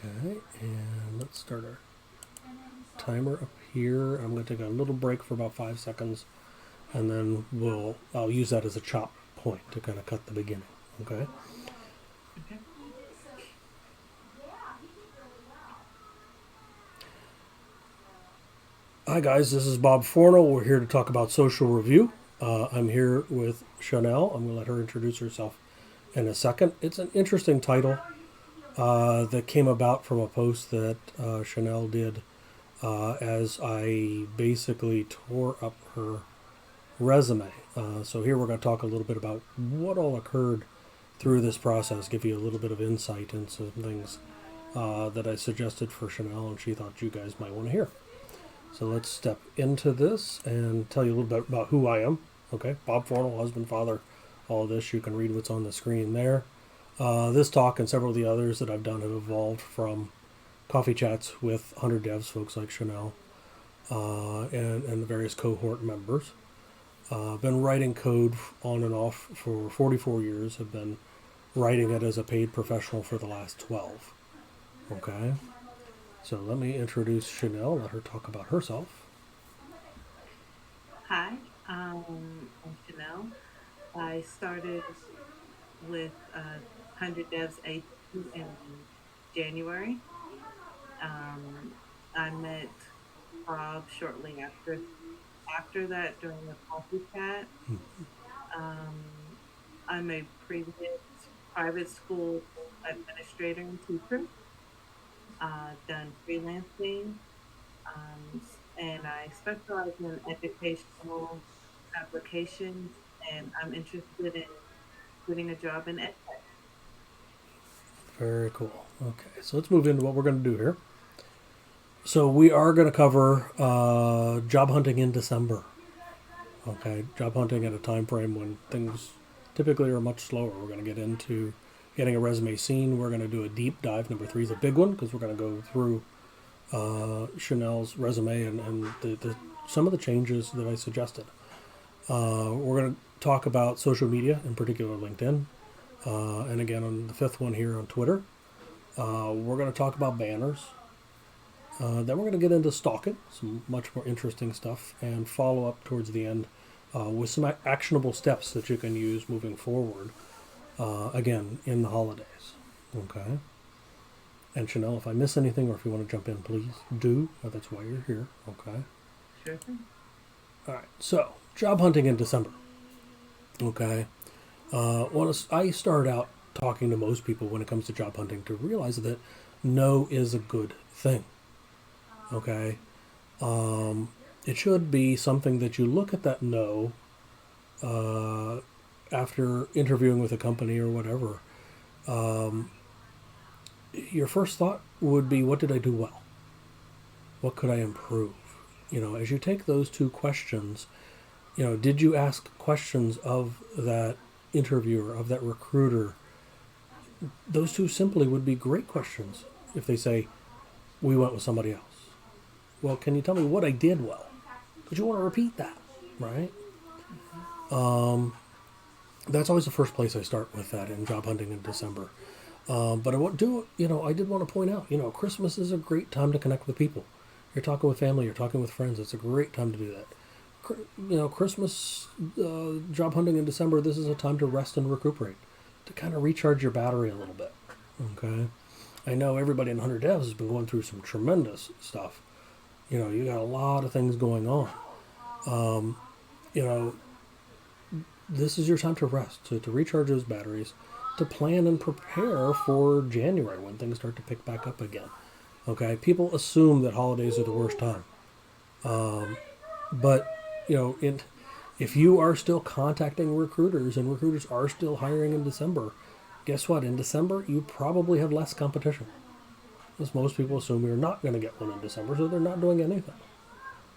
Okay, and let's start our timer up here. I'm going to take a little break for about 5 seconds, and then I'll use that as a chop point to kind of cut the beginning. Okay. Okay. Hi guys, this is Bob Fornell. We're here to talk about social review. I'm here with Chanel. I'm going to let her introduce herself in a second. It's an interesting title that came about from a post that Chanel did as I basically tore up her resume. So here we're going to talk a little bit about what all occurred through this process, give you a little bit of insight into some things that I suggested for Chanel, and she thought you guys might want to hear. So let's step into this and tell you a little bit about who I am. Okay, Bob Fornell, husband, father, all of this. You can read what's on the screen there. This talk and several of the others that I've done have evolved from coffee chats with 100 devs, folks like Chanel, and the various cohort members. I've been writing code on and off for 44 years. Have been writing it as a paid professional for the last 12. Okay, so let me introduce Chanel. Let her talk about herself. Hi, I'm Chanel. I started with 100 Devs Agency in January. Um, I met Bob shortly after that during the coffee chat. Um, I'm a previous private school administrator and teacher. Done freelancing, and I specialize in educational applications, and I'm interested in getting a job in ed tech. Very cool. Okay, so let's move into what we're going to do here. So we are going to cover job hunting in December. Okay, job hunting at a time frame when things typically are much slower. We're going to get into getting a resume seen. We're going to do a deep dive. Number three is a big one because we're going to go through Chanel's resume and some of the changes that I suggested. We're going to talk about social media, in particular LinkedIn, and again on the fifth one here on Twitter. We're going to talk about banners. Then we're going to get into stalking, some much more interesting stuff, and follow up towards the end with some actionable steps that you can use moving forward, again, in the holidays. Okay? And Chanel, if I miss anything or if you want to jump in, please do. That's why you're here. Okay? Sure thing. All right. So, job hunting in December. Okay? I start out talking to most people when it comes to job hunting to realize that no is a good thing. Okay? It should be something that you look at that no uh, after interviewing with a company or whatever. Um, your first thought would be, what did I do well? What could I improve? As you take those two questions, did you ask questions of that interviewer, of that recruiter? Those two simply would be great questions if they say, we went with somebody else. Well, can you tell me what I did well? Because you want to repeat that, right? Hmm. That's always the first place I start with that in job hunting in December. But I did want to point out, Christmas is a great time to connect with people. You're talking with family, you're talking with friends. It's a great time to do that. Christmas, job hunting in December, this is a time to rest and recuperate, to kind of recharge your battery a little bit. Okay? I know everybody in 100 Devs has been going through some tremendous stuff. You got a lot of things going on. Um, you know, this is your time to rest, to recharge those batteries, to plan and prepare for January when things start to pick back up again. Okay, people assume that holidays are the worst time, but you know, if you are still contacting recruiters and recruiters are still hiring in December, guess what? In December, you probably have less competition, because most people assume you're not going to get one in December, so they're not doing anything.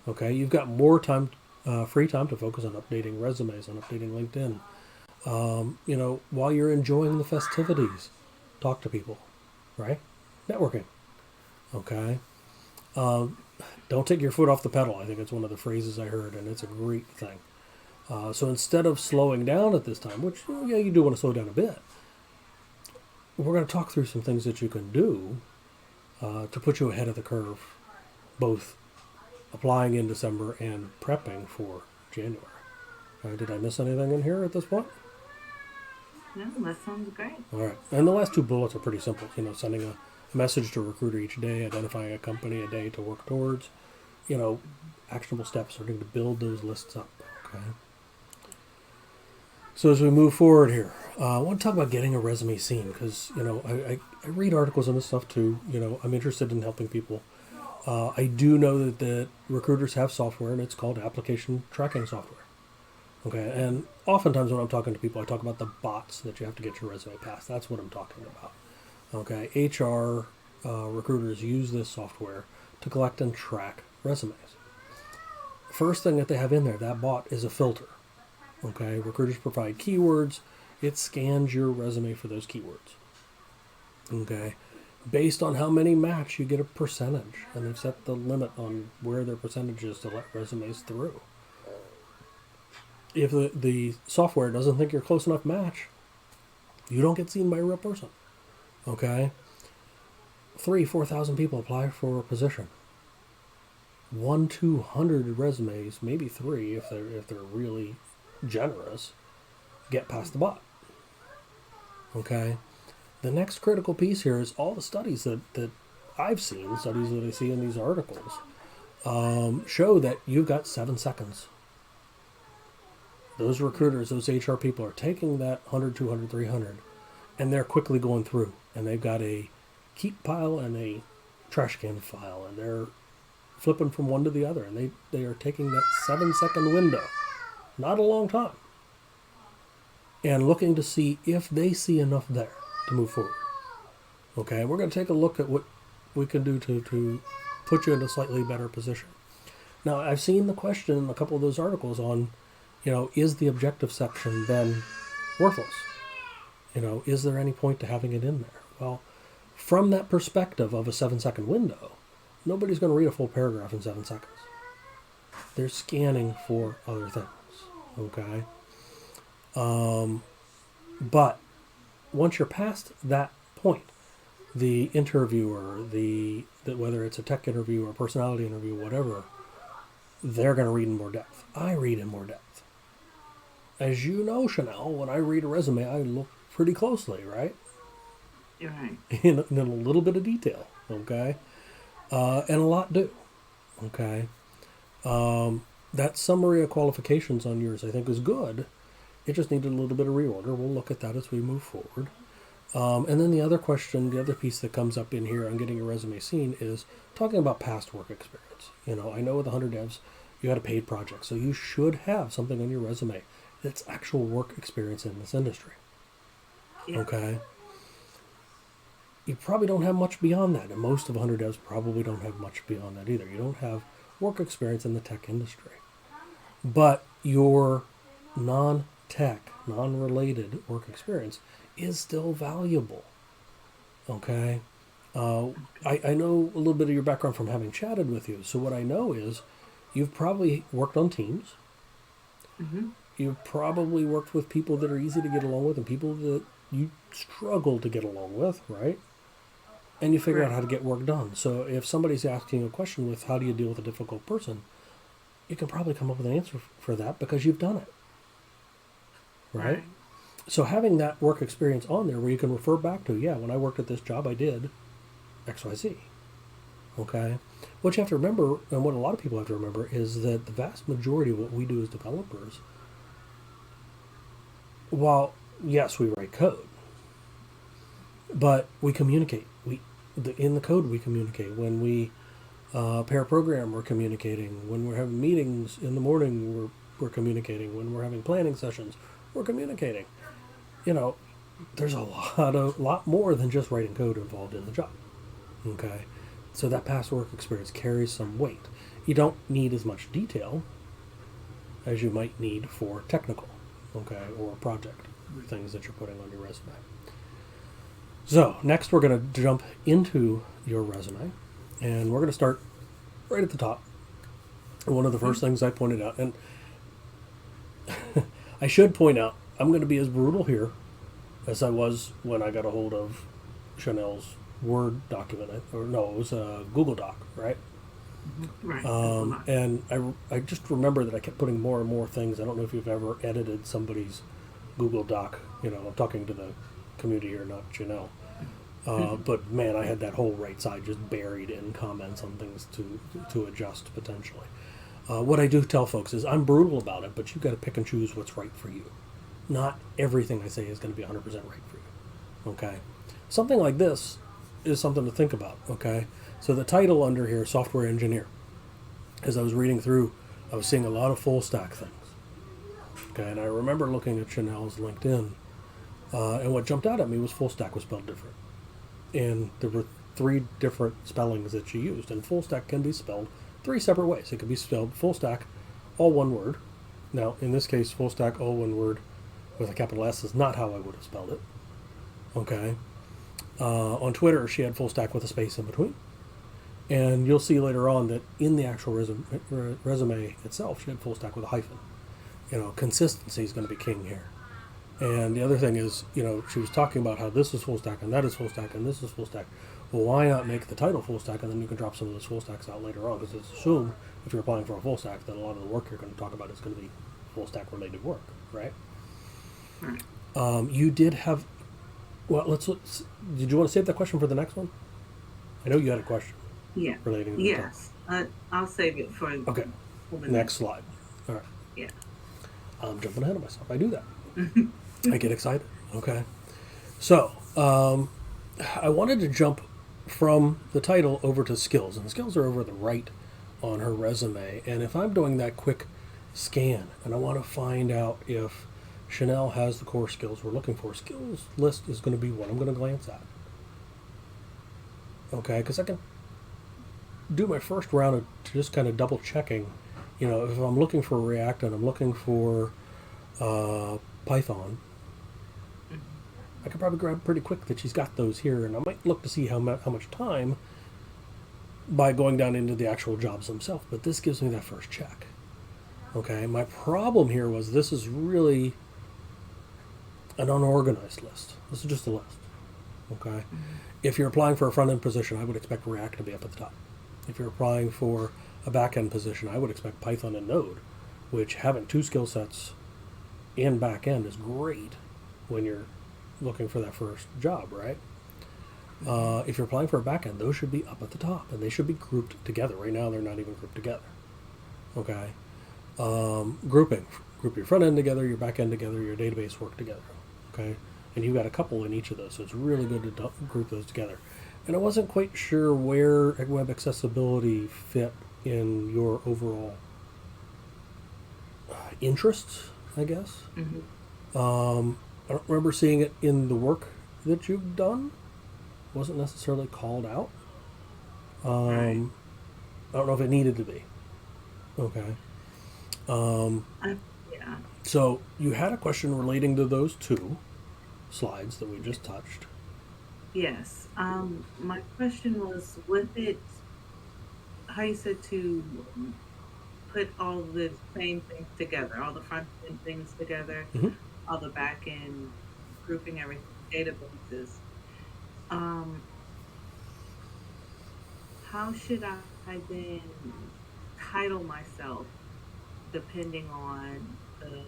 Okay, you've got more time, free time to focus on updating resumes, on updating LinkedIn. While you're enjoying the festivities, talk to people, right? Networking. Okay. Um, don't take your foot off the pedal. I think it's one of the phrases I heard, and it's a great thing. So instead of slowing down at this time, which yeah, you do want to slow down a bit, we're going to talk through some things that you can do to put you ahead of the curve, both applying in December and prepping for January. Did I miss anything in here at this point? No, that sounds great. All right. And the last two bullets are pretty simple. Sending a message to a recruiter each day, identifying a company a day to work towards. Actionable steps, starting to build those lists up. Okay. So as we move forward here, I want to talk about getting a resume seen because, I read articles on this stuff too. I'm interested in helping people. I do know that recruiters have software and it's called application tracking software. Okay, and oftentimes when I'm talking to people, I talk about the bots that you have to get your resume past. That's what I'm talking about. Okay, HR recruiters use this software to collect and track resumes. First thing that they have in there, that bot, is a filter. Okay, recruiters provide keywords. It scans your resume for those keywords. Okay, based on how many match, you get a percentage, and they've set the limit on where their percentage is to let resumes through. If the software doesn't think you're close enough match, you don't get seen by a real person. Okay? 4,000 people apply for a position. 200 resumes, maybe 3 if they're really generous, get past the bot. Okay? The next critical piece here is all the studies that I've seen, studies that I see in these articles, show that you've got 7 seconds. Those recruiters, those HR people are taking that 100, 200, 300, and they're quickly going through. And they've got a keep pile and a trash can file, and they're flipping from one to the other. And they are taking that 7-second window, not a long time, and looking to see if they see enough there to move forward. Okay, we're going to take a look at what we can do to put you in a slightly better position. Now, I've seen the question in a couple of those articles on, is the objective section then worthless? Is there any point to having it in there? Well, from that perspective of a 7-second window, nobody's going to read a full paragraph in 7 seconds. They're scanning for other things, okay? But once you're past that point, the interviewer, whether it's a tech interview or a personality interview, whatever, they're going to read in more depth. I read in more depth. As you know, Chanel, when I read a resume, I look pretty closely, right? You're right. in a little bit of detail, okay? And a lot do, okay? That summary of qualifications on yours, I think, is good. It just needed a little bit of reorder. We'll look at that as we move forward. And then the other piece that comes up in here on getting your resume seen is talking about past work experience. I know with 100 devs, you got a paid project, so you should have something on your resume that's actual work experience in this industry. Yeah. Okay? You probably don't have much beyond that, and most of 100 devs probably don't have much beyond that either. You don't have work experience in the tech industry. But your non-tech, non-related work experience is still valuable. Okay? I know a little bit of your background from having chatted with you. So what I know is you've probably worked on teams. Mm-hmm. You've probably worked with people that are easy to get along with and people that you struggle to get along with, right? And you figure out how to get work done. So if somebody's asking a question with how do you deal with a difficult person, you can probably come up with an answer for that because you've done it. Right? So having that work experience on there where you can refer back to, when I worked at this job, I did XYZ. Okay? What you have to remember, and what a lot of people have to remember, is that the vast majority of what we do as developers, while, yes, we write code, but we communicate. In the code, we communicate. When we pair program, we're communicating. When we're having meetings in the morning, we're communicating. When we're having planning sessions, we're communicating. There's a lot more than just writing code involved in the job. Okay? So that past work experience carries some weight. You don't need as much detail as you might need for technical, okay, or project things that you're putting on your resume. So next we're going to jump into your resume, and we're going to start right at the top. One of the first things I pointed out, and I should point out, I'm going to be as brutal here as I was when I got a hold of Chanel's Word document, or no, it was a Google Doc, right? Right. That's a lot. And I just remember that I kept putting more and more things. I don't know if you've ever edited somebody's Google Doc. I'm talking to the community here, not Janelle. But man, I had that whole right side just buried in comments on things to adjust potentially. What I do tell folks is I'm brutal about it, but you've got to pick and choose what's right for you. Not everything I say is going to be 100% right for you. Okay? Something like this is something to think about. Okay? So the title under here, software engineer. As I was reading through, I was seeing a lot of full stack things. Okay, and I remember looking at Chanel's LinkedIn, and what jumped out at me was full stack was spelled different. And there were 3 different spellings that she used, and full stack can be spelled 3 separate ways. It could be spelled full stack, all one word. Now, in this case, full stack, all one word with a capital S is not how I would have spelled it. Okay. On Twitter, she had full stack with a space in between. And you'll see later on that in the actual resume itself, she had full stack with a hyphen. Consistency is going to be king here. And the other thing is, she was talking about how this is full stack and that is full stack and this is full stack. Well, why not make the title full stack, and then you can drop some of those full stacks out later on? Because it's assumed if you're applying for a full stack that a lot of the work you're going to talk about is going to be full stack related work, right? You did have. Well, let's. Did you want to save that question for the next one? I know you had a question. Yeah. Relating to Yes. I'll save it for. Okay. For the Next slide. All right. Yeah. I'm jumping ahead of myself. I do that. I get excited. Okay. So, I wanted to jump from the title over to skills, and the skills are over the right on her resume. And if I'm doing that quick scan and I want to find out if Chanel has the core skills we're looking for, skills list is going to be what I'm going to glance at. Okay, because I can do my first round of just kind of double checking. If I'm looking for React and I'm looking for Python, I could probably grab pretty quick that she's got those here, and I might look to see how much time by going down into the actual jobs themselves. But this gives me that first check. Okay, my problem here was this is really an unorganized list. This is just a list. Okay, if you're applying for a front end position, I would expect React to be up at the top. If you're applying for a back end position, I would expect Python and Node, which having 2 skill sets in back end is great when you're looking for that first job, right? If you're applying for a back end, those should be up at the top, and they should be grouped together. Right now, they're not even grouped together. Okay, grouping. Group your front end together, your back end together, your database work together. Okay, and you've got a couple in each of those, so it's really good to group those together. And I wasn't quite sure where web accessibility fit in your overall interests, I guess. I don't remember seeing it in the work that you've done. Wasn't necessarily called out. I don't know if it needed to be. Okay. Yeah. So you had a question relating to those 2 slides that we just touched. Yes. My question was with it, how you said to put all the same things together, all the front end things together, all the back end, grouping everything, databases. Um, how should I then title myself depending on the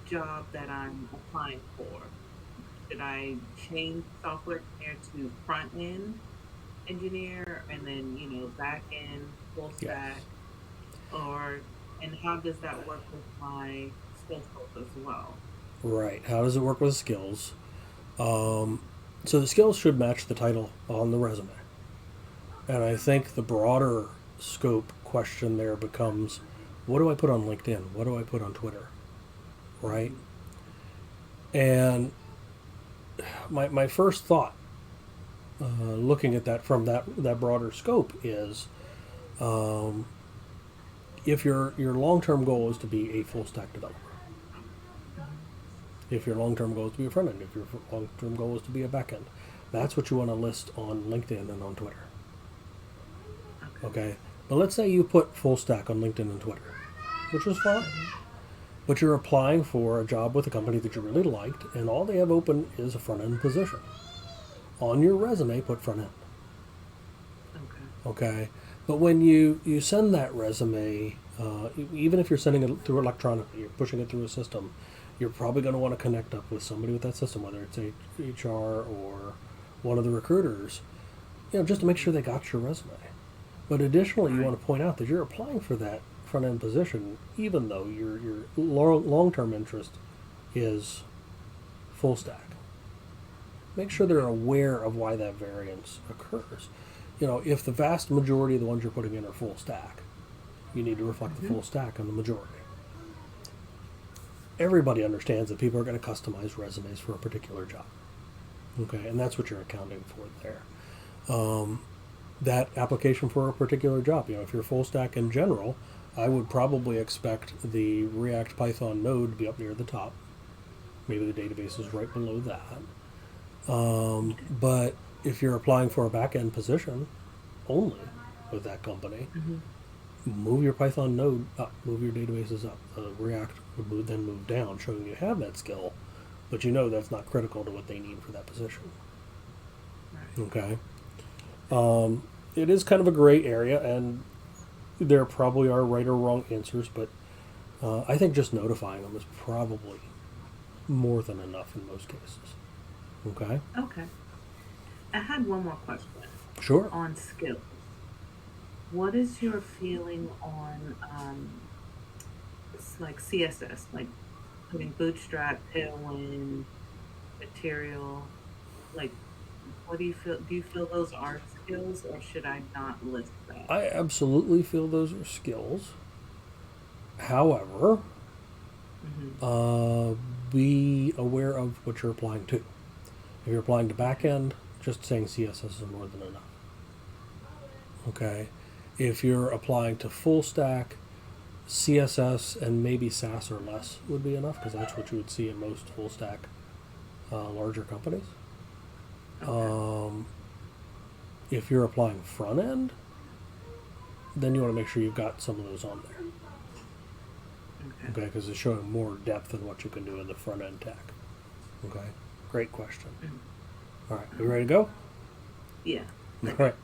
job that I'm applying for? Should I change software engineer to front end engineer and then, back end full Yes. stack? Or, and how does that work with my skill scope as well? Right. How does it work with skills? So the skills should match the title on the resume. And I think the broader scope question there becomes, what do I put on LinkedIn? What do I put on Twitter? Right? And my first thought, looking at that from that broader scope, is if your long-term goal is to be a full-stack developer, if your long-term goal is to be a front end, if your long-term goal is to be a back end, that's what you want to list on LinkedIn and on Twitter. Okay? But let's say you put full stack on LinkedIn and Twitter, which is fine. But you're applying for a job with a company that you really liked, and all they have open is a front end position. On your resume, put front end. Okay, but when you send that resume, even if you're sending it through electronically, you're pushing it through a system, you're probably going to want to connect up with somebody with that system, whether it's HR or one of the recruiters, just to make sure they got your resume. But additionally, you Right. want to point out that you're applying for that front end position, even though your long term interest is full stack. Make sure they're Okay. aware of why that variance occurs. If the vast majority of the ones you're putting in are full stack, you need to reflect the Mm-hmm. full stack on the majority. Everybody understands that people are going to customize resumes for a particular job. Okay, and that's what you're accounting for there. That application for a particular job, if you're full stack in general, I would probably expect the React Python node to be up near the top. Maybe the database is right below that. Okay. But if you're applying for a back end position only with that company, Mm-hmm. move your Python node up, move your databases up. React would then move down, showing you have that skill, but that's not critical to what they need for that position. Right. Okay. It is kind of a gray area, and there probably are right or wrong answers, but I think just notifying them is probably more than enough in most cases. Okay. Okay. I had one more question Sure. on skills. What is your feeling on it's like CSS, like putting Bootstrap, Tailwind, Material? Like, what do you feel? Do you feel those are skills, or should I not list that? I absolutely feel those are skills. However, Mm-hmm. uh, be aware of what you're applying to. If you're applying to back Okay. end, just saying CSS is more than enough. Okay. If you're applying to full stack, CSS and maybe SAS or less would be enough because that's what you would see in most full stack larger companies. Okay. Um, if you're applying front end, then you want to make sure you've got some of those on there. Okay. Okay, because it's showing more depth in what you can do in the front end tech. Okay, great question. Mm. All right, All we ready right. to go? Yeah. All Ready. right,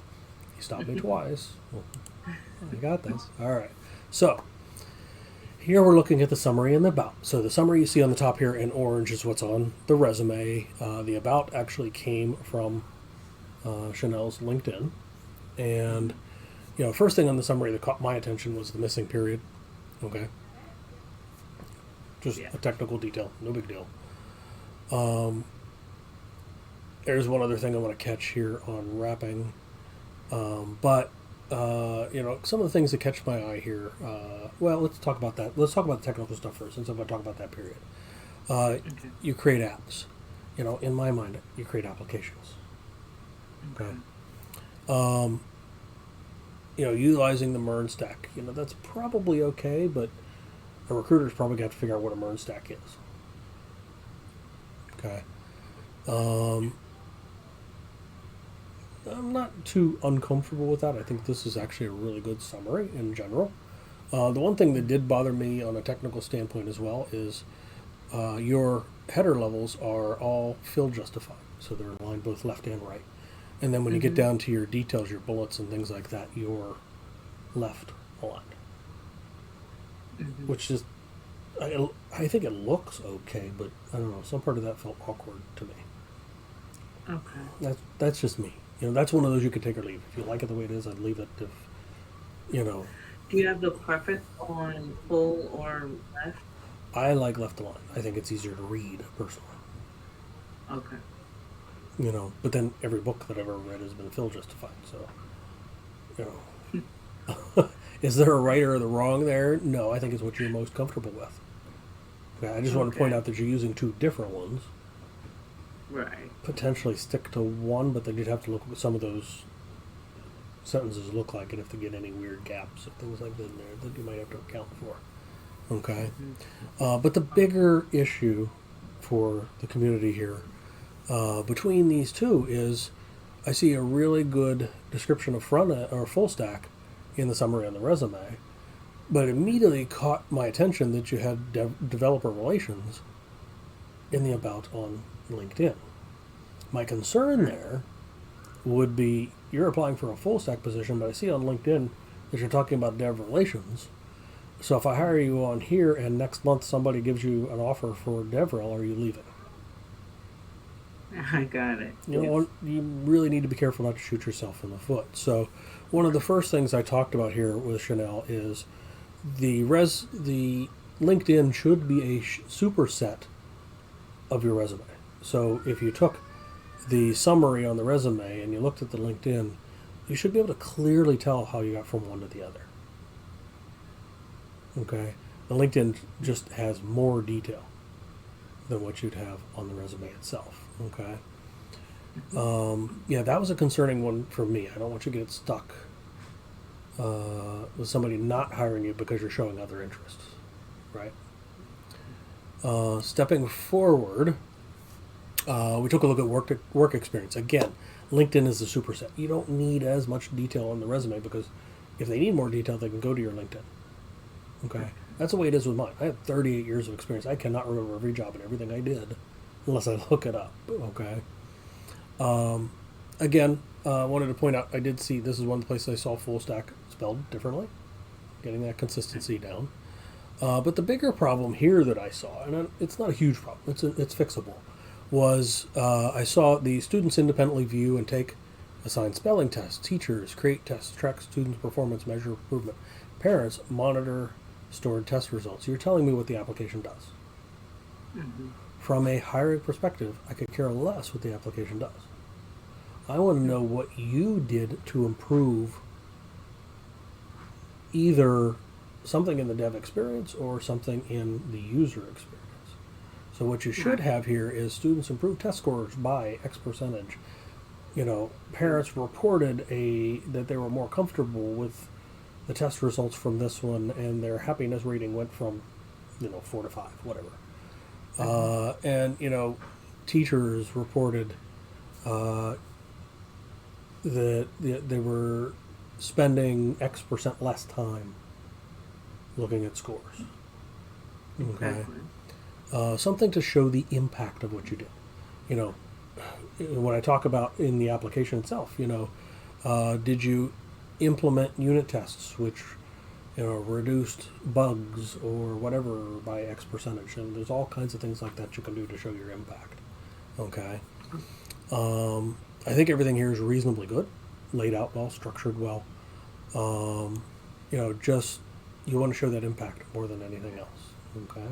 you stopped me twice. Well, I got this. All right, so here we're looking at the summary and the about. So the summary you see on the top here in orange is what's on the resume. The about actually came from Chanel's LinkedIn, and Mm-hmm. first thing on the summary that caught my attention was the missing period. Okay, just Yeah. a technical detail, no big deal. There's one other thing I want to catch here on wrapping, but some of the things that catch my eye here. Well, let's talk about that. Let's talk about the technical stuff first, since I'm going to talk about that period. Okay. You create apps. In my mind, you create applications. Okay. Okay. Utilizing the MERN stack. That's probably okay, but a recruiter's probably got to figure out what a MERN stack is. Okay. I'm not too uncomfortable with that. I think this is actually a really good summary in general. The one thing that did bother me on a technical standpoint as well is your header levels are all fill justified, so they're aligned both left and right. And then when you get Mm-hmm. down to your details, your bullets and things like that, you're left aligned, Mm-hmm. which is I think it looks okay, but I don't know. Some part of that felt awkward to me. Okay. That's just me. That's one of those you could take or leave. If you like it the way it is, I'd leave it. If you know, Do you have the preference on full or left? I like left aligned. I think it's easier to read personally. Okay. But then every book that I've ever read has been fill justified. So, you is there a right or the wrong there? No, I think it's what you're most comfortable with. Okay, I just want to point Okay. out that you're using two different ones. Right. Potentially stick to one, but then you'd have to look at what some of those sentences look like, and if they get any weird gaps or things like that in there that you might have to account for. Okay, Mm-hmm. but the bigger issue for the community here between these two is I see a really good description of front end or full stack in the summary on the resume, but it immediately caught my attention that you had developer relations in the about on LinkedIn. My concern Right. there would be you're applying for a full stack position, but I see on LinkedIn that you're talking about dev relations. So if I hire you on here and next month somebody gives you an offer for DevRel, are you leaving? I got it. You Yes. know, you really need to be careful not to shoot yourself in the foot. So one of the first things I talked about here with Chanel is the LinkedIn should be a superset of your resume. So if you took the summary on the resume and you looked at the LinkedIn, you should be able to clearly tell how you got from one to the other. Okay? The LinkedIn just has more detail than what you'd have on the resume itself. Okay? Yeah, that was a concerning one for me. I don't want you to get stuck with somebody not hiring you because you're showing other interests, right? Stepping forward, we took a look at work experience. Again, LinkedIn is the superset. You don't need as much detail on the resume because if they need more detail, they can go to your LinkedIn. Okay, that's the way it is with mine. I have 38 years of experience. I cannot remember every job and everything I did unless I look it up. Okay. Again, I wanted to point out I did see this is one of the places I saw full stack spelled differently, getting that consistency down. But the bigger problem here that I saw, and it's not a huge problem, it's fixable, was I saw the students independently view and take assigned spelling tests, teachers create tests, track students' performance, measure improvement, parents monitor stored test results. You're telling me what the application does. Mm-hmm. From a hiring perspective, I could care less what the application does. I want to know what you did to improve either something in the dev experience or something in the user experience. So what you should have here is students improve test scores by X percentage. You know, parents reported that they were more comfortable with the test results from this one, and their happiness rating went from, 4 to 5, whatever. And teachers reported that they were spending X percent less time looking at scores. Okay. Exactly. Something to show the impact of what you did. You know, when I talk about in the application itself, did you implement unit tests which, reduced bugs or whatever by X percentage? And there's all kinds of things like that you can do to show your impact. Okay. I think everything here is reasonably good, laid out well, structured well. Just you want to show that impact more than anything else. Okay.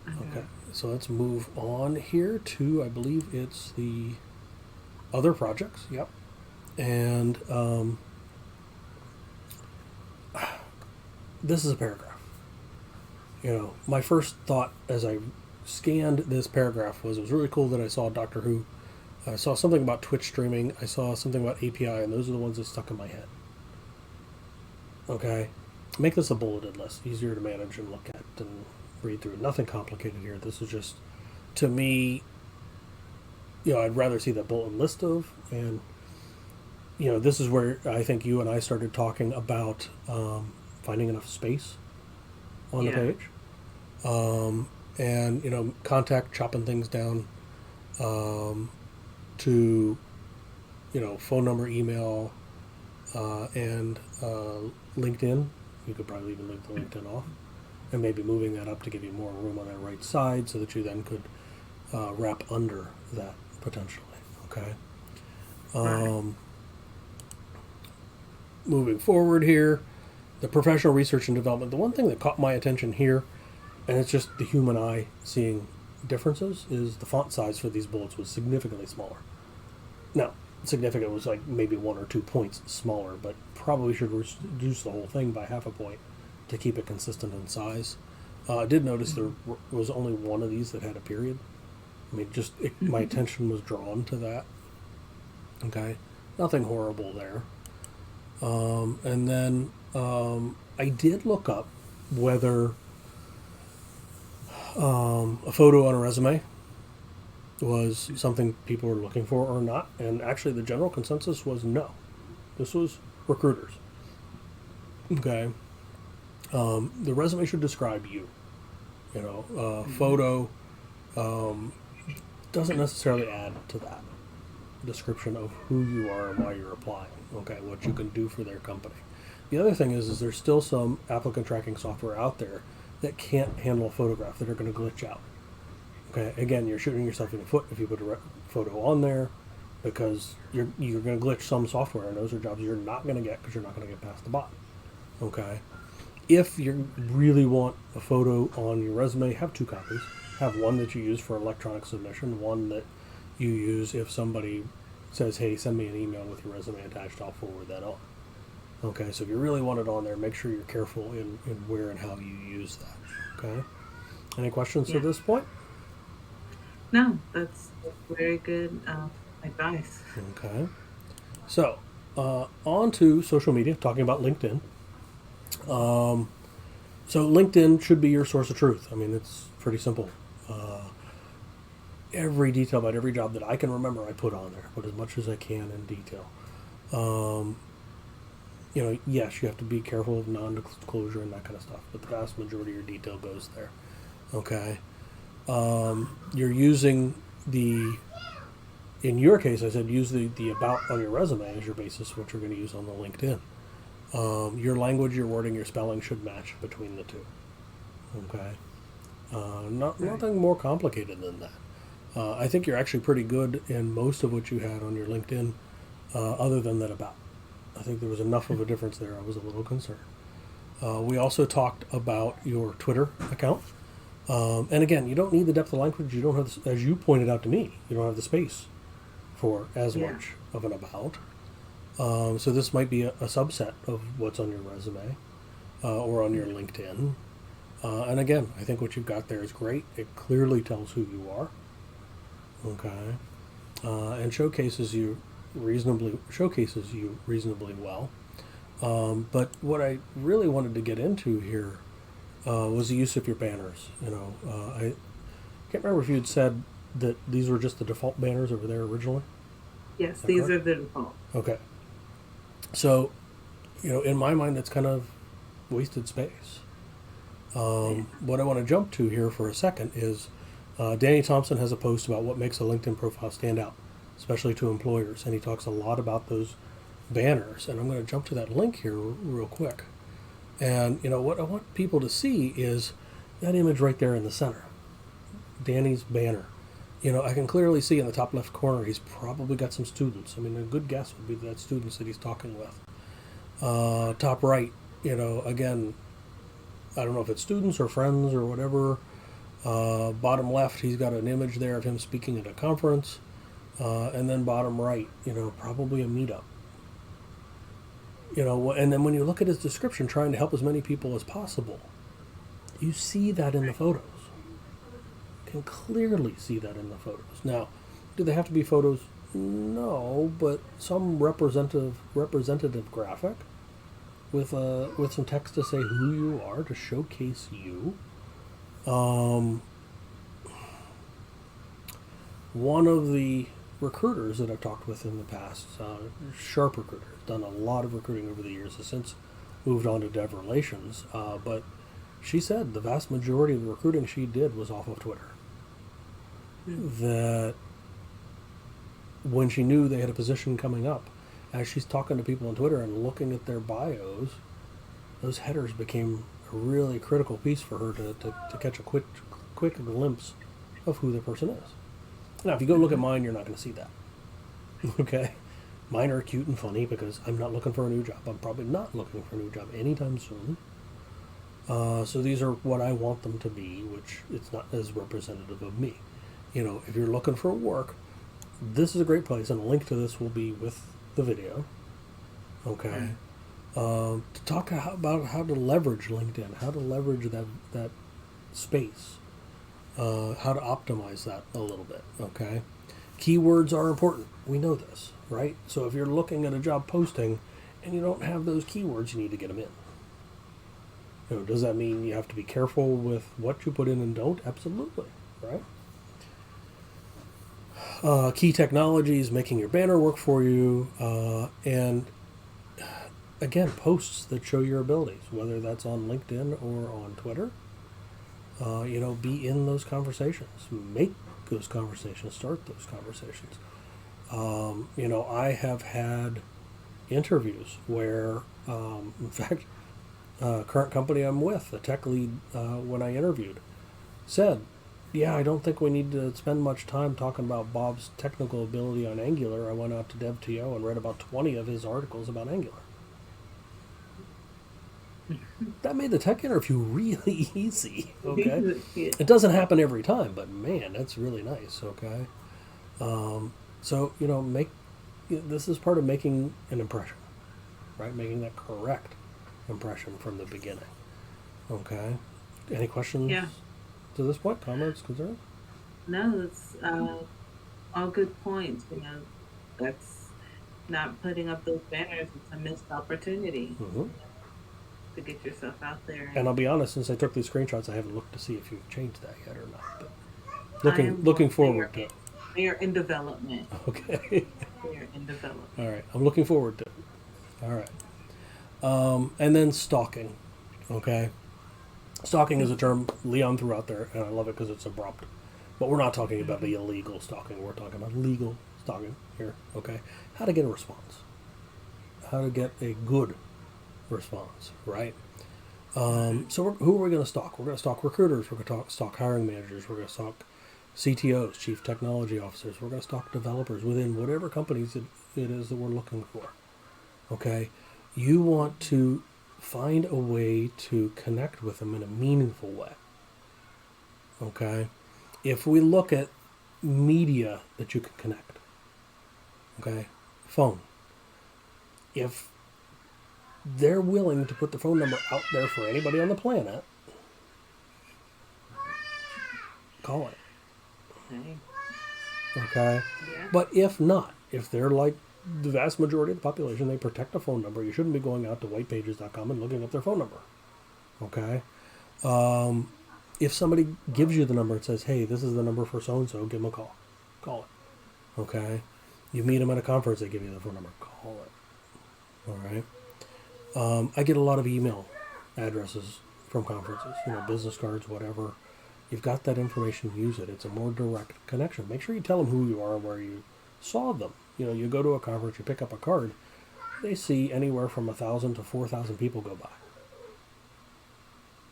Okay. So let's move on here to, I believe it's the other projects. Yep. And this is a paragraph. My first thought as I scanned this paragraph was it was really cool that I saw Doctor Who. I saw something about Twitch streaming. I saw something about API, and those are the ones that stuck in my head. Okay? Make this a bulleted list, easier to manage and look at and read through. Nothing complicated here. This is just, to me, I'd rather see that bulletin list of, and, this is where I think you and I started talking about finding enough space on the page. And, contact, chopping things down to, phone number, email, and LinkedIn. You could probably even leave the LinkedIn off. And maybe moving that up to give you more room on that right side so that you then could wrap under that potentially. Okay. Moving forward here, the professional research and development. The one thing that caught my attention here, and it's just the human eye seeing differences, is the font size for these bullets was significantly smaller. Now, significant was like maybe 1 or 2 points smaller, but probably should reduce the whole thing by half a point to keep it consistent in size. I did notice there was only one of these that had a period. I mean, my attention was drawn to that. Okay, nothing horrible there. And then I did look up whether a photo on a resume was something people were looking for or not. And actually, the general consensus was no. This was recruiters. Okay. The resume should describe you. Photo doesn't necessarily add to that. description of who you are and why you're applying. Okay, what you can do for their company. The other thing is there's still some applicant tracking software out there that can't handle a photograph that are going to glitch out. Okay, again, you're shooting yourself in the foot if you put a photo on there, because you're going to glitch some software, and those are jobs you're not going to get because you're not going to get past the bot. Okay, if you really want a photo on your resume, have two copies. Have one that you use for electronic submission, one that you use if somebody says, "Hey, send me an email with your resume attached. I'll forward that on." Okay, so if you really want it on there, make sure you're careful in where and how you use that. Okay. Any questions to Yeah. this point? No, that's very good advice. Okay. So, on to social media, talking about LinkedIn. So, LinkedIn should be your source of truth. I mean, it's pretty simple. Every detail about every job that I can remember, I put on there. Put as much as I can in detail. Yes, you have to be careful of non-disclosure and that kind of stuff, but the vast majority of your detail goes there. Okay. You're using in your case, I said use the about on your resume as your basis for what you're going to use on the LinkedIn. Your language, your wording, your spelling should match between the two. Okay. Right. Nothing more complicated than that. I think you're actually pretty good in most of what you had on your LinkedIn, other than that about. I think there was enough of a difference there. I was a little concerned. We also talked about your Twitter account. And again, you don't need the depth of language. You don't have, as you pointed out to me, you don't have the space for as Yeah. much of an about. So this might be a subset of what's on your resume or on your Yeah. LinkedIn. And again, I think what you've got there is great. It clearly tells who you are. Okay, and showcases you reasonably well. But what I really wanted to get into here was the use of your banners. I can't remember if you had said that these were just the default banners over there originally. Yes, Is that these correct? are the default. Okay. So, in my mind, that's kind of wasted space. Yeah. What I want to jump to here for a second is Danny Thompson has a post about what makes a LinkedIn profile stand out, especially to employers, and he talks a lot about those banners. And I'm going to jump to that link here real quick. And what I want people to see is that image right there in the center, Danny's banner. I can clearly see in the top left corner he's probably got some students. I mean, a good guess would be that students that he's talking with. Top right, again, I don't know if it's students or friends or whatever. Bottom left, he's got an image there of him speaking at a conference. And then bottom right, probably a meetup. And then when you look at his description, trying to help as many people as possible, you see that in the Right. photos. You can clearly see that in the photos. Now, do they have to be photos? No, but some representative graphic with some text to say who you are to showcase you. Um, One of the recruiters that I've talked with in the past, Sharp Recruiter, done a lot of recruiting over the years, has since moved on to dev relations. But she said the vast majority of the recruiting she did was off of Twitter. Mm. That when she knew they had a position coming up, as she's talking to people on Twitter and looking at their bios, those headers became a really critical piece for her to catch a quick glimpse of who the person is. Now, if you go look at Mm-hmm. mine, you're not going to see that. Okay? Mine are cute and funny because I'm not looking for a new job. I'm probably not looking for a new job anytime soon. So these are what I want them to be, which it's not as representative of me. If you're looking for work, this is a great place, and a link to this will be with the video. Okay? Right. To talk about how to leverage LinkedIn, how to leverage that space, how to optimize that a little bit. Okay? Keywords are important. We know this, right? So if you're looking at a job posting and you don't have those keywords, you need to get them in. Does that mean you have to be careful with what you put in and don't? Absolutely, right? Key technologies, making your banner work for you, and again, posts that show your abilities, whether that's on LinkedIn or on Twitter. Be in those conversations, make those conversations, start those conversations. I have had interviews where, in fact, current company I'm with, the tech lead, when I interviewed, said, "Yeah, I don't think we need to spend much time talking about Bob's technical ability on Angular. I went out to DevTO and read about 20 of his articles about Angular." That made the tech interview really easy. Okay, Yeah. it doesn't happen every time, but man, that's really nice. Okay, so make this is part of making an impression, right? Making that correct impression from the beginning. Okay. Any questions Yeah. to this point? Comments, concerns? No, that's all good points. That's not putting up those banners. It's a missed opportunity, Mm-hmm. to get yourself out there. And And I'll be honest, since I took these screenshots, I haven't looked to see if you've changed that yet or not. But I looking am going. looking forward to it. They are in development. Okay. They are in All development. right. I'm looking forward to it. All right. And then stalking. Okay. Stalking is a term Leon threw out there, and I love it because it's abrupt. But we're not talking about the Mhm. illegal stalking. We're talking about legal stalking here. Okay. How to get a response. How to get a good response. Right. Mhm. So who are we going to stalk? We're going to stalk recruiters. We're going to stalk hiring managers. We're going to stalk CTOs, chief technology officers. We're going to stalk developers within whatever companies it is that we're looking for. Okay, you want to find a way to connect with them in a meaningful way. Okay, if we look at media that you can connect, okay, phone. If they're willing to put the phone number out there for anybody on the planet, call it. Okay. Okay, Yeah. but if not, if they're like the vast majority of the population, they protect a phone number. You shouldn't be going out to whitepages.com and looking up their phone number. Okay, if somebody gives you the number and says, "Hey, this is the number for so and so," give them a call. Call it. Okay. You meet them at a conference, they give you the phone number. Call it. All right. I get a lot of email addresses from conferences. Business cards, whatever. You've got that information. Use it. It's a more direct connection. Make sure you tell them who you are and where you saw them. You go to a conference, you pick up a card. They see anywhere from 1,000 to 4,000 people go by.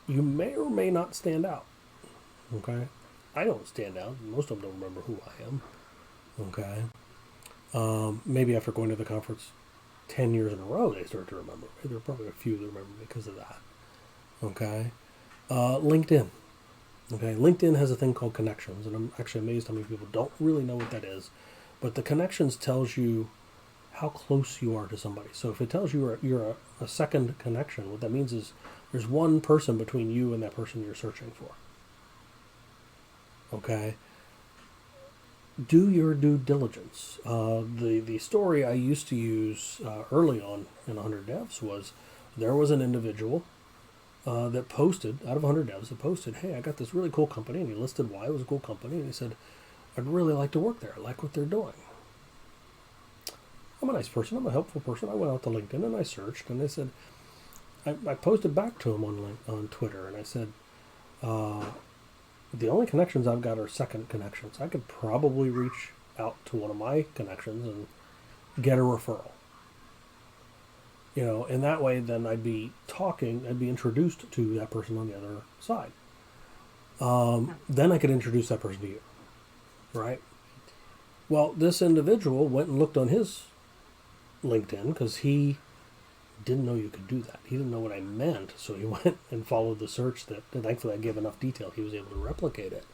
You may or may not stand out. Okay. I don't stand out. Most of them don't remember who I am. Okay. Maybe after going to the conference 10 years in a row, they start to remember. There are probably a few that remember because of that. Okay. LinkedIn. Okay. LinkedIn has a thing called connections, and I'm actually amazed how many people don't really know what that is. But the connections tells you how close you are to somebody. So if it tells you you're a second connection, what that means is there's one person between you and that person you're searching for. Okay. Do your due diligence. The story I used to use early on in 100 Devs was there was an individual that posted, out of 100 devs, that posted, "Hey, I got this really cool company," and he listed why it was a cool company, and he said, "I'd really like to work there. I like what they're doing." I'm a nice person. I'm a helpful person. I went out to LinkedIn and I searched, and they said, I posted back to him on Twitter, and I said, the only connections I've got are second connections. I could probably reach out to one of my connections and get a referral. And that way then I'd be introduced to that person on the other side. Then I could introduce that person to you, right? Well, this individual went and looked on his LinkedIn because he didn't know you could do that. He didn't know what I meant, so he went and followed the search and thankfully I gave enough detail. He was able to replicate it.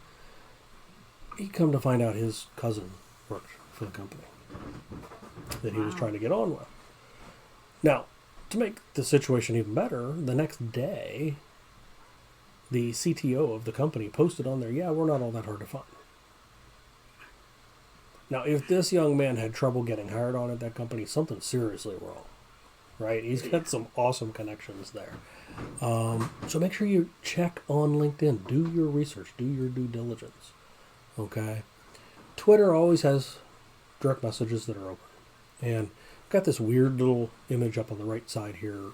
He come to find out his cousin worked for the company that he was Wow. trying to get on with. Now, to make the situation even better, the next day, the CTO of the company posted on there, "Yeah, we're not all that hard to find." Now, if this young man had trouble getting hired on at that company, something's seriously wrong, right? He's got some awesome connections there. So make sure you check on LinkedIn. Do your research. Do your due diligence. Okay. Twitter always has direct messages that are open. And I've got this weird little image up on the right side here.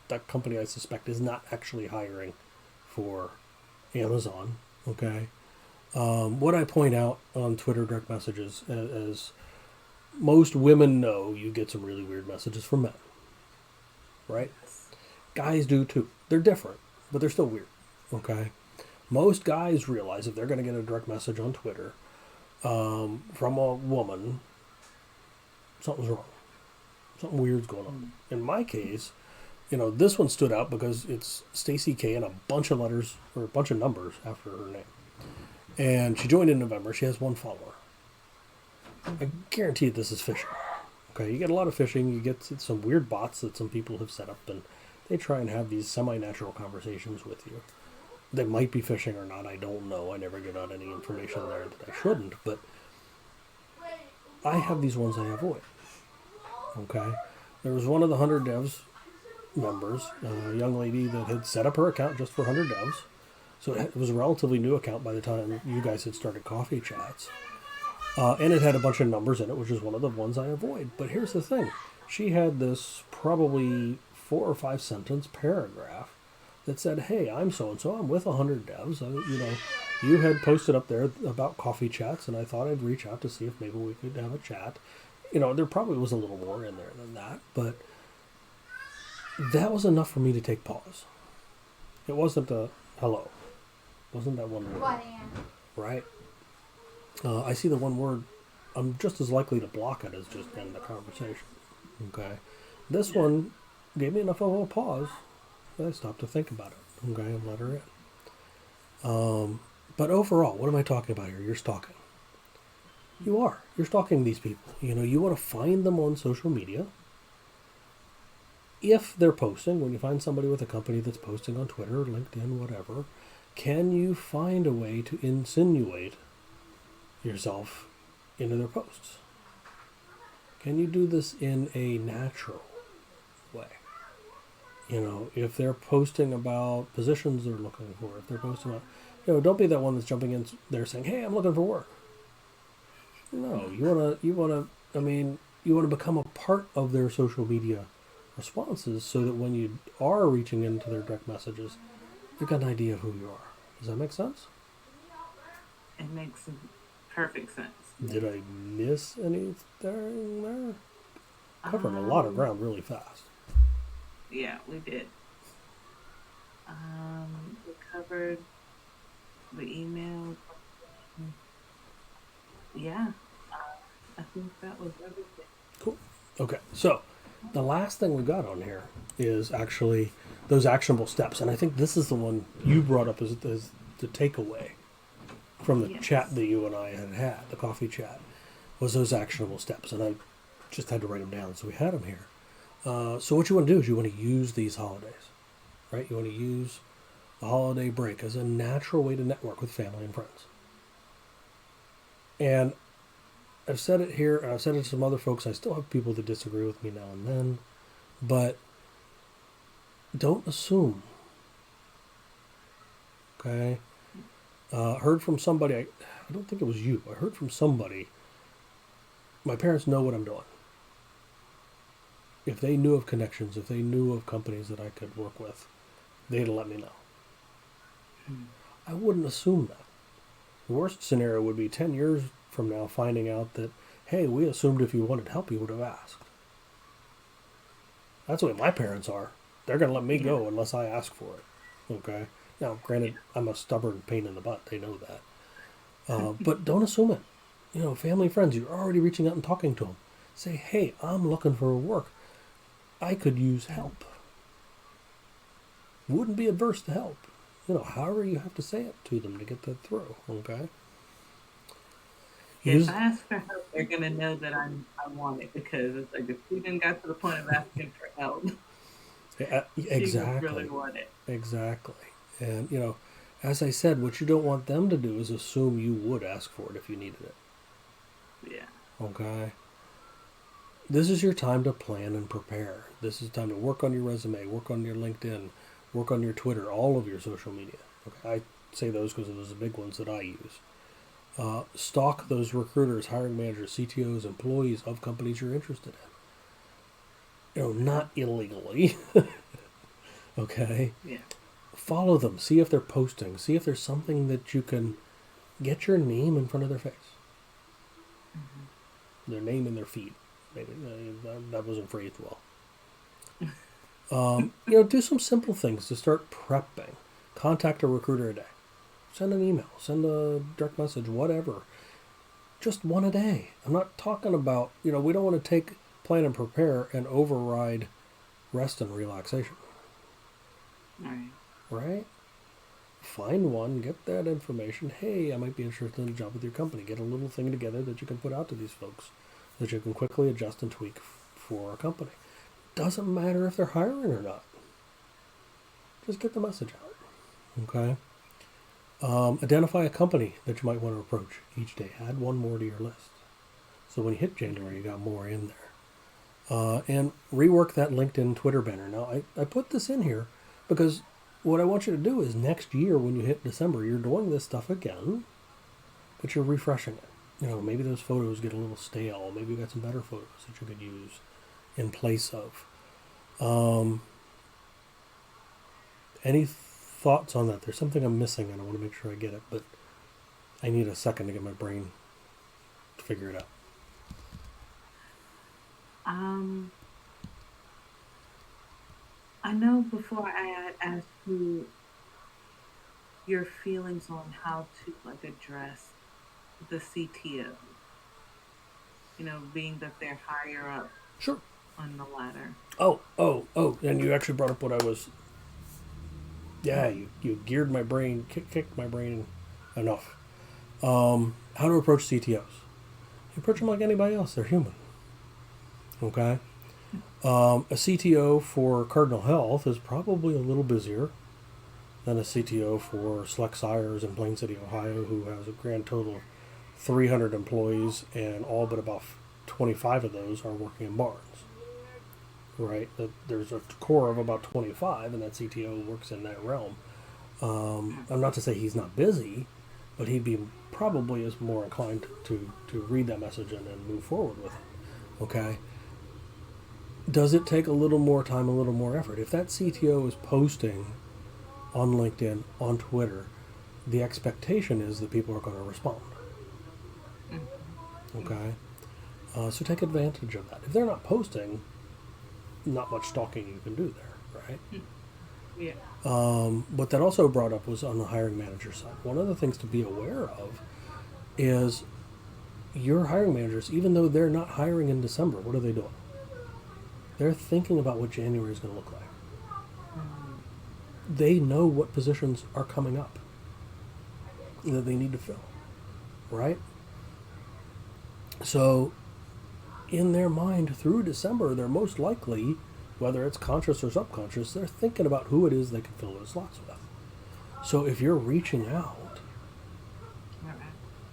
That company, I suspect, is not actually hiring for Amazon. Okay. What I point out on Twitter direct messages, as most women know, you get some really weird messages from men, right? Yes. Guys do too. They're different, but they're still weird. Okay. Most guys realize if they're going to get a direct message on Twitter from a woman, something's wrong. Something weird's going on. Mm. In my case, this one stood out because it's Stacy K and a bunch of letters or a bunch of numbers after her name. And she joined in November. She has one follower. I Mhm. guarantee this is phishing. Okay, you get a lot of phishing. You get some weird bots that some people have set up, and they try and have these semi-natural conversations with you. They might be phishing or not. I don't know. I never get out any information there that I shouldn't. But I have these ones I avoid. Okay, there was one of the 100 devs members, a young lady that had set up her account just for 100 devs. So it was a relatively new account by the time you guys had started coffee chats. And it had a bunch of numbers in it, which is one of the ones I avoid. But here's the thing. She had this probably 4 or 5 sentence paragraph that said, hey, I'm so-and-so. I'm with 100 devs. You had posted up there about coffee chats, and I thought I'd reach out to see if maybe we could have a chat. There probably was a little more in there than that, but that was enough for me to take pause. It wasn't a hello. It wasn't that one word, right? I see the one word. I'm just as likely to block it as just end the conversation. Okay. This Yeah. one gave me enough of a pause that I stopped to think about it. Okay, and let her in. But overall, what am I talking about here? You're stalking. You are. You're stalking these people. You want to find them on social media. If they're posting, when you find somebody with a company that's posting on Twitter, LinkedIn, whatever, can you find a way to insinuate yourself into their posts? Can you do this in a natural way? If they're posting about positions they're looking for, if they're posting about, don't be that one that's jumping in there saying, "Hey, I'm looking for work." No, you want to become a part of their social media responses so that when you are reaching into their direct messages, you've got an idea of who you are. Does that make sense? It makes perfect sense. Did I miss anything there? Covering a lot of Um, ground really fast. yeah, we did. We covered the email. Yeah, I think that was everything. Cool. Okay, so the last thing we got on here is actually those actionable steps, and I think this is the one you brought up as the takeaway from the chat Yes. that you and I had, the coffee chat, was those actionable steps, and I just had to write them down, so we had them here. So what you want to do is you want to use these holidays, right? You want to use the holiday break as a natural way to network with family and friends. And I've said it here, and I've said it to some other folks. I still have people that disagree with me now and then, but don't assume. Okay, heard from somebody. I don't think it was you. I heard from somebody. My parents know what I'm doing. If they knew of connections, if they knew of companies that I could work with, they'd let me know. Mm. I wouldn't assume that. The worst scenario would be 10 years from now finding out that, hey, we assumed if you wanted help, you would have asked. That's the way my parents are. They're going to let me Yeah. go unless I ask for it. Okay? Now, granted, I'm a stubborn pain in the butt. They know that. But don't assume it. Family, friends, you're already reaching out and talking to them. Say, hey, I'm looking for work. I could use help. Wouldn't be adverse to help. However you have to say it to them to get that through. Okay? If Use I ask for help, they're gonna know that I want it because it's like if she didn't got to the point of asking for help, she must really exactly. want it. Exactly. And, as I said, what you don't want them to do is assume you would ask for it if you needed it. Yeah. Okay? This is your time to plan and prepare. This is time to work on your resume, work on your LinkedIn, work on your Twitter, all of your social media. Okay? I say those because those are the big ones that I use. Stalk those recruiters, hiring managers, CTOs, employees of companies you're interested in. Not illegally. Okay? Yeah. Follow them. See if they're posting. See if there's something that you can Get your name in front of their face, Mhm. their name in their feed. Maybe that wasn't phrased well. Do some simple things to start prepping. Contact a recruiter a day. Send an email, send a direct message, whatever. Just one a day. I'm not talking about, we don't want to take plan and prepare and override rest and relaxation, Right. right? Find one, get that information. Hey, I might be interested in a job with your company. Get a little thing together that you can put out to these folks that you can quickly adjust and tweak for a company. Doesn't matter if they're hiring or not. Just get the message out. Okay. Identify a company that you might want to approach each day. Add one more to your list. So when you hit January, you got more in there. And rework that LinkedIn Twitter banner. Now, I put this in here because what I want you to do is next year when you hit December, you're doing this stuff again, but you're refreshing it. Maybe those photos get a little stale. Maybe you got some better photos that you could use in place of. Any thoughts on that? There's something I'm missing, and I want to make sure I get it, but I need a second to get my brain to figure it out. Um, I know before I had asked you your feelings on how to like address the CTO, being that they're higher up Sure. on the ladder. Oh, and you actually brought up what I was. Yeah, Mhm. you geared my brain, kicked my brain enough. How to approach CTOs? You approach them like anybody else. They're human. Okay. A CTO for Cardinal Health is probably a little busier than a CTO for Select Sires in Plain City, Ohio, who has a grand total of 300 employees, and all but about 25 of those are working in barns. Right? There's a core of about 25, and that CTO works in that realm. I'm not to say he's not busy, but he'd be probably is more inclined to read that message and then move forward with it. Okay. Does it take a little more time, a little more effort? If that CTO is posting on LinkedIn, on Twitter, the expectation is that people are going to respond. Mhm. Yeah. Okay. So take advantage of that. If they're not posting, not much stalking you can do there, right? Mm. Yeah. What that also brought up was on the hiring manager side. One of the things to be aware of is your hiring managers, even though they're not hiring in December, what are they doing? They're thinking about what January is going to look like. Mm. They know what positions are coming up that they need to fill, right? So, in their mind, through December, they're most likely, whether it's conscious or subconscious, they're thinking about who it is they can fill those slots with. So, if you're reaching out, All right.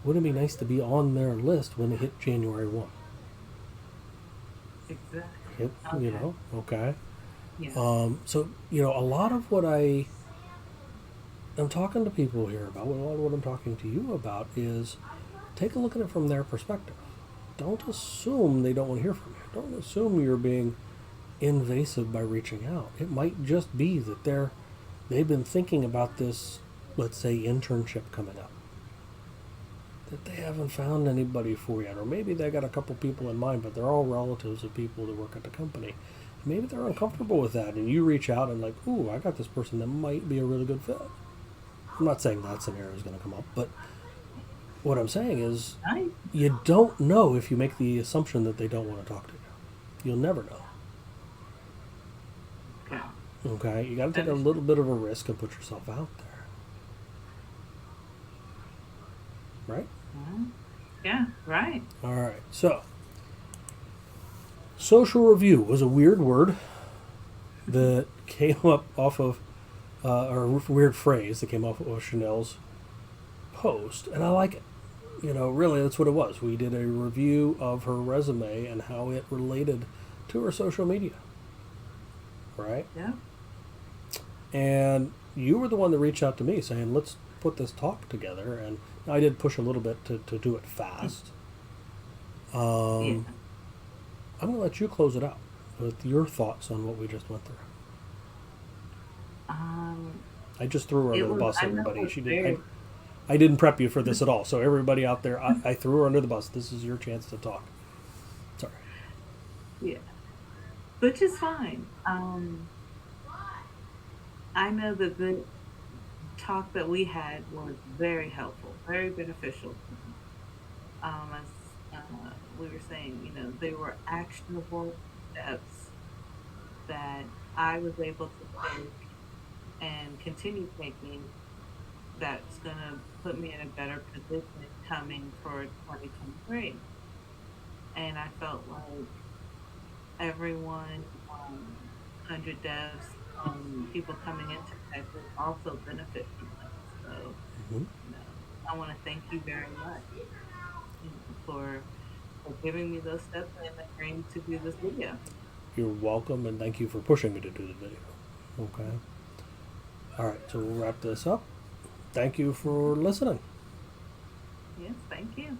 wouldn't it be nice to be on their list when they hit January 1? Exactly. Hit, Okay. okay. Yeah. A lot of what I'm talking to people here about, a lot of what I'm talking to you about is take a look at it from their perspective. Don't assume they don't want to hear from you. Don't assume you're being invasive by reaching out. It might just be that they've been thinking about this, let's say, internship coming up, that they haven't found anybody for yet, or maybe they got a couple people in mind, but they're all relatives of people that work at the company. Maybe they're uncomfortable with that, and you reach out and like, ooh, I got this person that might be a really good fit. I'm not saying that scenario is going to come up, but what I'm saying is Nice. you don't know if you make the assumption that they don't want to talk to you. You'll never know. Okay. Okay, you got to take a Understood. little bit of a risk and put yourself out there, right? Mhm. Yeah. Right. All right. So, social review was a weird word that came up off of, or a weird phrase that came off of Chanel's post, and I like it. Really, that's what it was. We did a review of her resume and how it related to her social media, right? Yeah. And you were the one that reached out to me saying, let's put this talk together. And I did push a little bit to do it fast. Yeah. I'm going to let you close it out with your thoughts on what we just went through. Um. I just threw her It under the was. bus, I know it everybody. was She did. very. I didn't prep you for this at all. So everybody out there, I threw her under the bus. This is your chance to talk. Sorry. Yeah, which is fine. I know that the talk that we had was very helpful, very beneficial to me. As we were saying, they were actionable steps that I was able to take and continue taking that's going to put me in a better position coming for 2023. And I felt like everyone, 100 devs and people coming into tech would also benefit from this. So, Hmm. I want to thank you very much, for giving me those steps and agreeing to do this video. You're welcome, and thank you for pushing me to do the video. Okay. All right. So we'll wrap this up. Thank you for listening. Yes, thank you.